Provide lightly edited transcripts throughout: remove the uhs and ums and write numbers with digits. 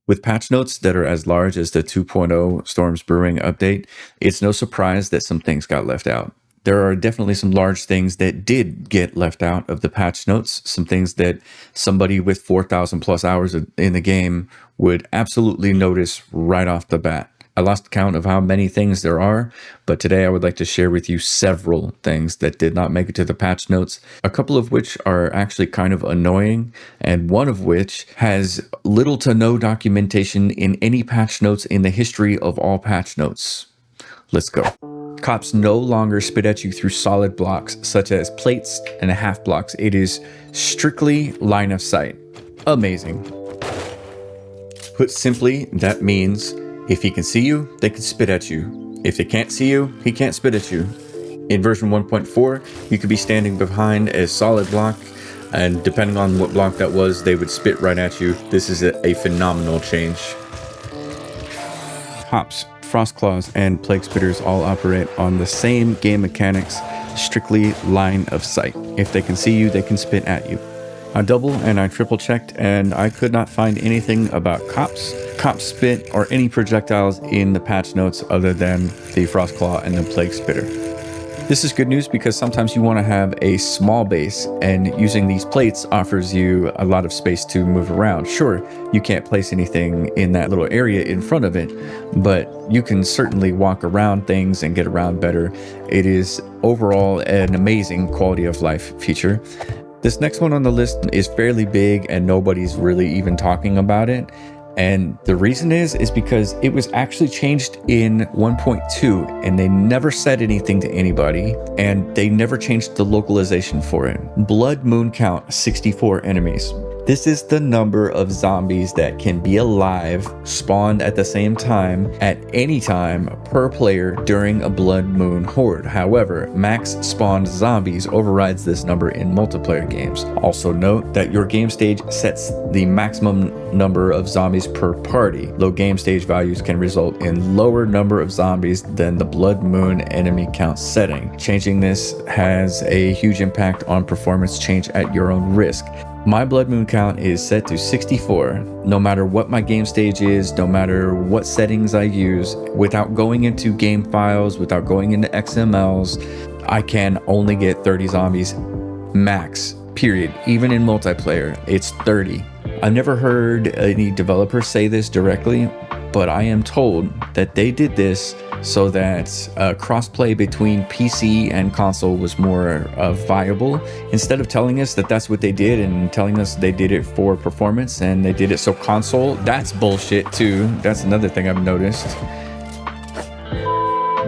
With patch notes that are as large as the 2.0 Storms Brewing update, it's no surprise that some things got left out. There are definitely some large things that did get left out of the patch notes, some things that somebody with 4,000 plus hours in the game would absolutely notice right off the bat. I lost count of how many things there are, but today I would like to share with you several things that did not make it to the patch notes, a couple of which are actually kind of annoying, and one of which has little to no documentation in any patch notes in the history of all patch notes. Let's go. Cops no longer spit at you through solid blocks, such as plates and half blocks. It is strictly line of sight. Amazing. Put simply, that means if he can see you, they can spit at you. If they can't see you, he can't spit at you. In version 1.4, you could be standing behind a solid block, and depending on what block that was, they would spit right at you. This is a phenomenal change. Hops, Frost Claws, and Plague Spitters all operate on the same game mechanics, strictly line of sight. If they can see you, they can spit at you. I double and I triple checked, and I could not find anything about cops, cop spit, or any projectiles in the patch notes other than the Frost Claw and the Plague Spitter. This is good news because sometimes you want to have a small base, and using these plates offers you a lot of space to move around. Sure, you can't place anything in that little area in front of it, but you can certainly walk around things and get around better. It is overall an amazing quality of life feature. This next one on the list is fairly big and nobody's really even talking about it. And the reason is because it was actually changed in 1.2 and they never said anything to anybody, and they never changed the localization for it. Blood Moon count 64 enemies. This is the number of zombies that can be alive, spawned at the same time, at any time per player during a Blood Moon horde. However, max spawned zombies overrides this number in multiplayer games. Also note that your game stage sets the maximum number of zombies per party. Low game stage values can result in lower number of zombies than the Blood Moon enemy count setting. Changing this has a huge impact on performance change at your own risk. My Blood Moon count is set to 64, no matter what my game stage is, no matter what settings I use. Without going into game files, without going into XMLs, I can only get 30 zombies max, period. Even in multiplayer, it's 30. I've never heard any developer say this directly, but I am told that they did this so that crossplay between PC and console was more viable. Instead of telling us that that's what they did and telling us they did it for performance and they did it so console, that's bullshit too. That's another thing I've noticed.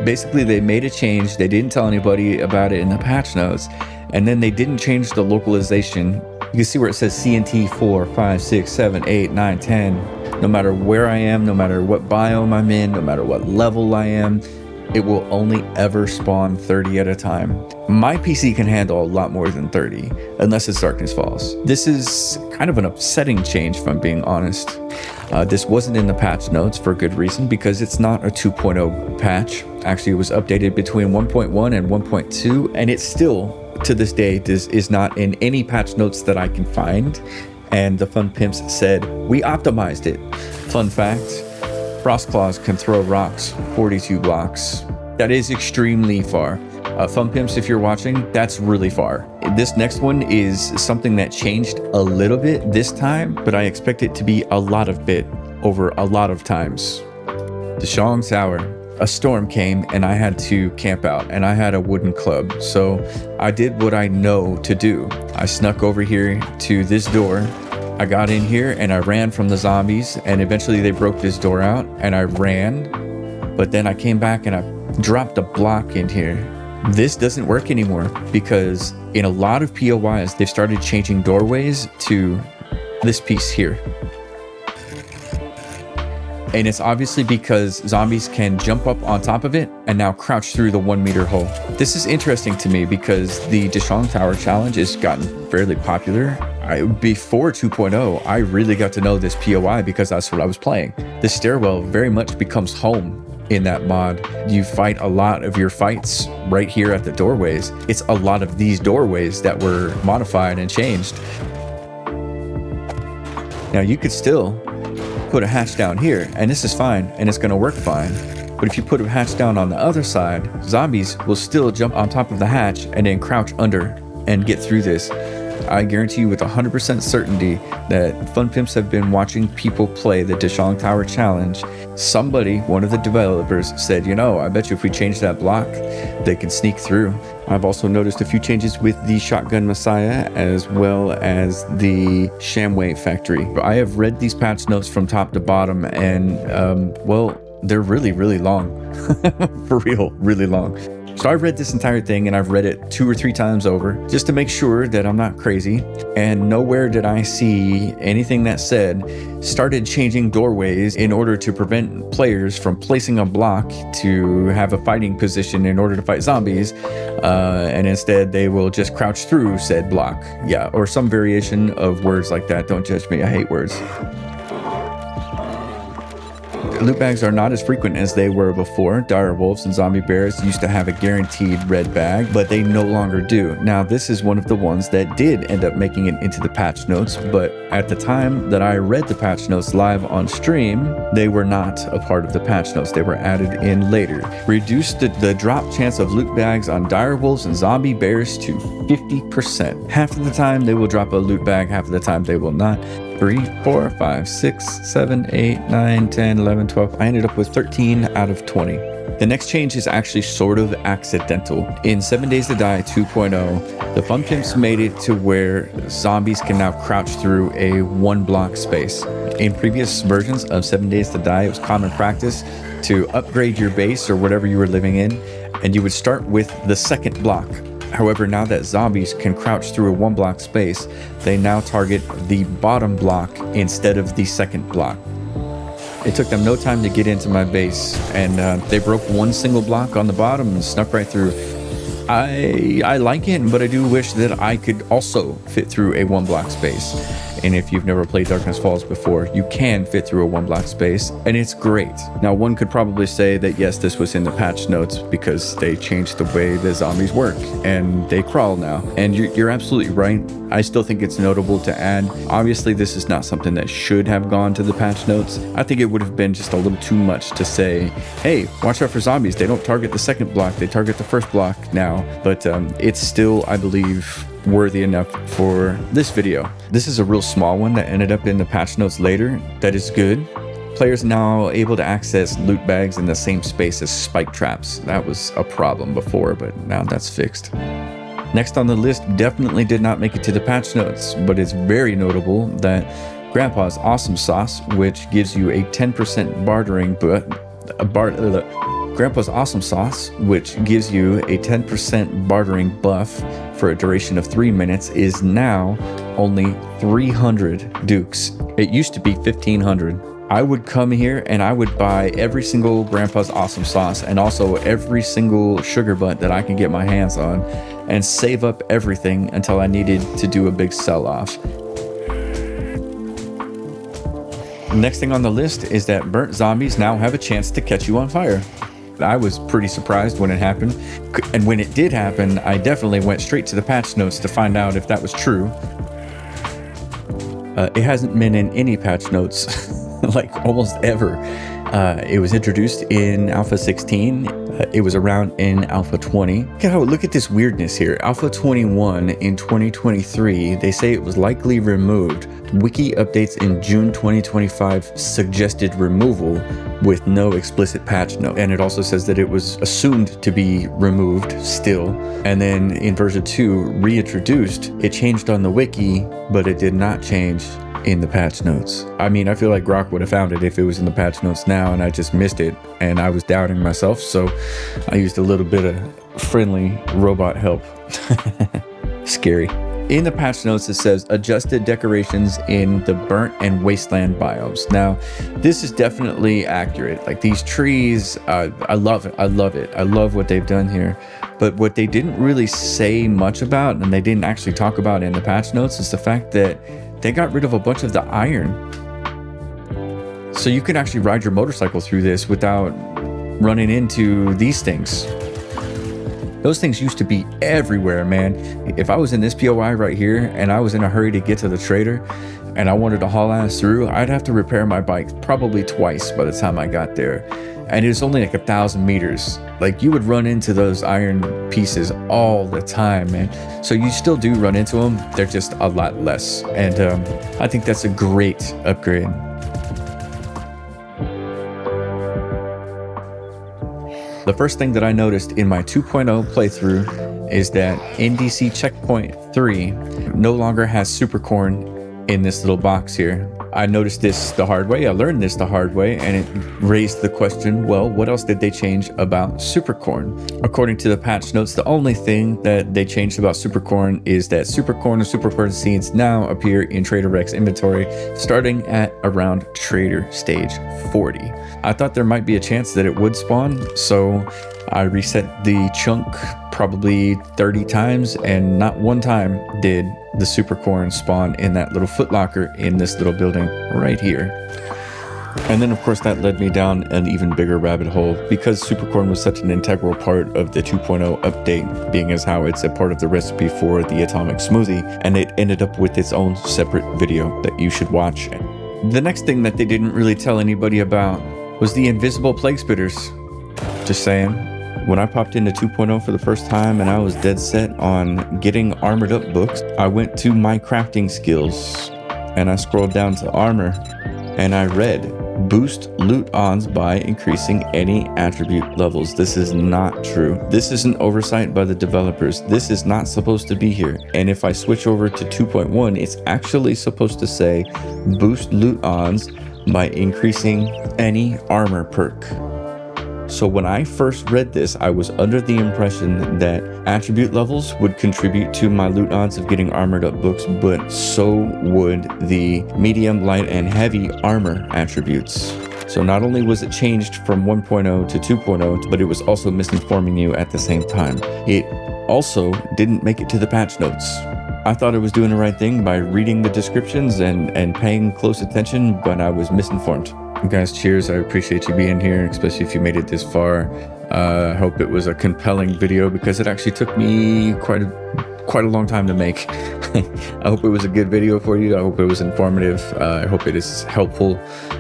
Basically, they made a change. They didn't tell anybody about it in the patch notes, and then they didn't change the localization. You can see where it says CNT 4, 5, 6, 7, 8, 9, 10. No matter where I am, no matter what biome I'm in, no matter what level I am, it will only ever spawn 30 at a time. My PC can handle a lot more than 30, unless it's Darkness Falls. This is kind of an upsetting change, if I'm being honest. This wasn't in the patch notes for good reason, because it's not a 2.0 patch. Actually, it was updated between 1.1 and 1.2, and it's still, to this day, this is not in any patch notes that I can find. And the Fun Pimps said, we optimized it. Fun fact, Frost Claws can throw rocks 42 blocks. That is extremely far. Fun Pimps, if you're watching, that's really far. This next one is something that changed a little bit this time, but I expect it to be a lot of bit over a lot of times. Deshong Tower. A storm came and I had to camp out, and I had a wooden club. So I did what I know to do. I snuck over here to this door. I got in here and I ran from the zombies, and eventually they broke this door out and I ran. But then I came back and I dropped a block in here. This doesn't work anymore because in a lot of POIs, they've started changing doorways to this piece here. And it's obviously because zombies can jump up on top of it and now crouch through the 1 meter hole. This is interesting to me because the Deshong Tower challenge has gotten fairly popular. Before 2.0, I really got to know this POI because that's what I was playing. The stairwell very much becomes home in that mod. You fight a lot of your fights right here at the doorways. It's a lot of these doorways that were modified and changed. Now you could still put a hatch down here, and this is fine, and it's going to work fine. But if you put a hatch down on the other side, zombies will still jump on top of the hatch and then crouch under and get through this. I guarantee you with 100% certainty that Fun Pimps have been watching people play the Dishong Tower Challenge. Somebody, one of the developers, said, you know, I bet you if we change that block, they can sneak through. I've also noticed a few changes with the Shotgun Messiah as well as the Shamway Factory. I have read these patch notes from top to bottom, and well, they're really, really long. For real, really long. So I read this entire thing, and I've read it 2 or 3 times over just to make sure that I'm not crazy. And nowhere did I see anything that said started changing doorways in order to prevent players from placing a block to have a fighting position in order to fight zombies. And instead they will just crouch through said block. Yeah, or some variation of words like that. Don't judge me, I hate words. Loot bags are not as frequent as they were before. Dire wolves and zombie bears used to have a guaranteed red bag, but they no longer do. Now, this is one of the ones that did end up making it into the patch notes, but at the time that I read the patch notes live on stream, they were not a part of the patch notes. They were added in later. Reduced the drop chance of loot bags on dire wolves and zombie bears to 50%. Half of the time they will drop a loot bag, half of the time they will not. 3, 4, 5, 6, 7, 8, 9, 10, 11, 12. I ended up with 13 out of 20. The next change is actually sort of accidental. In 7 Days to Die 2.0, the Fun Pimps made it to where zombies can now crouch through a 1-block space. In previous versions of 7 Days to Die, it was common practice to upgrade your base or whatever you were living in, and you would start with the second block. However, now that zombies can crouch through a 1-block space, they now target the bottom block instead of the second block. It took them no time to get into my base, and they broke 1 single block on the bottom and snuck right through. I like it, but I do wish that I could also fit through a 1-block space. And if you've never played Darkness Falls before, you can fit through a 1-block space, and it's great. Now, one could probably say that yes, this was in the patch notes because they changed the way the zombies work and they crawl now. And you're absolutely right. I still think it's notable to add. Obviously, this is not something that should have gone to the patch notes. I think it would have been just a little too much to say, hey, watch out for zombies. They don't target the second block, they target the first block now. But it's still, I believe, worthy enough for this video. This is a real small one that ended up in the patch notes later. That is good. Players are now able to access loot bags in the same space as spike traps. That was a problem before, but now that's fixed. Next on the list definitely did not make it to the patch notes, but it's very notable that Grandpa's Awesome Sauce, which gives you a 10% bartering, Grandpa's Awesome Sauce, which gives you a 10% bartering buff for a duration of 3 minutes, is now only 300 dukes. It used to be 1500. I would come here and I would buy every single Grandpa's Awesome Sauce and also every single sugar butt that I can get my hands on and save up everything until I needed to do a big sell-off. Next thing on the list is that burnt zombies now have a chance to catch you on fire. I was pretty surprised when it happened, and when it did happen, I definitely went straight to the patch notes to find out if that was true. It hasn't been in any patch notes, like almost ever. It was introduced in Alpha 16. It was around in Alpha 20. Look at this weirdness here. Alpha 21 in 2023, they say it was likely removed. Wiki updates in June 2025 suggested removal with no explicit patch note. And it also says that it was assumed to be removed still. And then in version 2, reintroduced. It changed on the wiki, but it did not change in the patch notes. I mean, I feel like Grok would have found it if it was in the patch notes now and I just missed it and I was doubting myself, so I used a little bit of friendly robot help. Scary. In the patch notes, it says adjusted decorations in the burnt and wasteland biomes. Now, this is definitely accurate. Like these trees, I love it. I love it. I love what they've done here. But what they didn't really say much about, and they didn't actually talk about in the patch notes, is the fact that they got rid of a bunch of the iron. So you can actually ride your motorcycle through this without running into these things. Those things used to be everywhere, man. If I was in this POI right here and I was in a hurry to get to the trader and I wanted to haul ass through, I'd have to repair my bike probably twice by the time I got there. And it's only like 1,000 meters. Like, you would run into those iron pieces all the time, man. So you still do run into them. They're just a lot less. And I think that's a great upgrade. The first thing that I noticed in my 2.0 playthrough is that NDC Checkpoint 3 no longer has Supercorn in this little box here. I noticed this the hard way. I learned this the hard way, and it raised the question, well, what else did they change about Supercorn? According to the patch notes, the only thing that they changed about Supercorn is that Supercorn and Supercorn seeds now appear in Trader Rec's inventory starting at around Trader Stage 40. I thought there might be a chance that it would spawn, so I reset the chunk probably 30 times, and not one time did the Supercorn spawn in that little footlocker in this little building right here. And then of course that led me down an even bigger rabbit hole because Supercorn was such an integral part of the 2.0 update, being as how it's a part of the recipe for the atomic smoothie, and it ended up with its own separate video that you should watch. The next thing that they didn't really tell anybody about was the invisible plague spitters. Just saying. When I popped into 2.0 for the first time and I was dead set on getting armored up books, I went to my crafting skills and I scrolled down to armor and I read boost loot ons by increasing any attribute levels. This is not true. This is an oversight by the developers. This is not supposed to be here. And if I switch over to 2.1, it's actually supposed to say boost loot ons by increasing any armor perk. So when I first read this, I was under the impression that attribute levels would contribute to my loot odds of getting armored up books, but so would the medium, light, and heavy armor attributes. So not only was it changed from 1.0 to 2.0, but it was also misinforming you at the same time. It also didn't make it to the patch notes. I thought I was doing the right thing by reading the descriptions and paying close attention, but I was misinformed. Guys, cheers. I appreciate you being here, especially if you made it this far. I hope it was a compelling video because it actually took me quite a long time to make. I hope it was a good video for you. I hope it was informative. I hope it is helpful.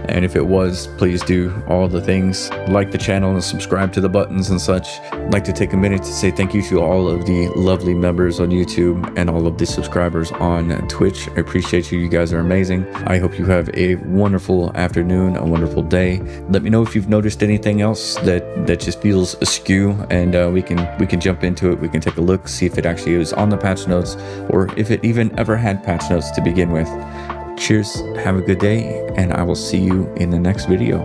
And if it was, please do all the things, like the channel and subscribe to the buttons and such. I'd like to take a minute to say thank you to all of the lovely members on YouTube and all of the subscribers on Twitch. I appreciate you. You guys are amazing. I hope you have a wonderful afternoon, a wonderful day. Let me know if you've noticed anything else that just feels askew, and we can jump into it. We can take a look, see if it actually is on the patch notes or if it even ever had patch notes to begin with. Cheers, have a good day, and I will see you in the next video.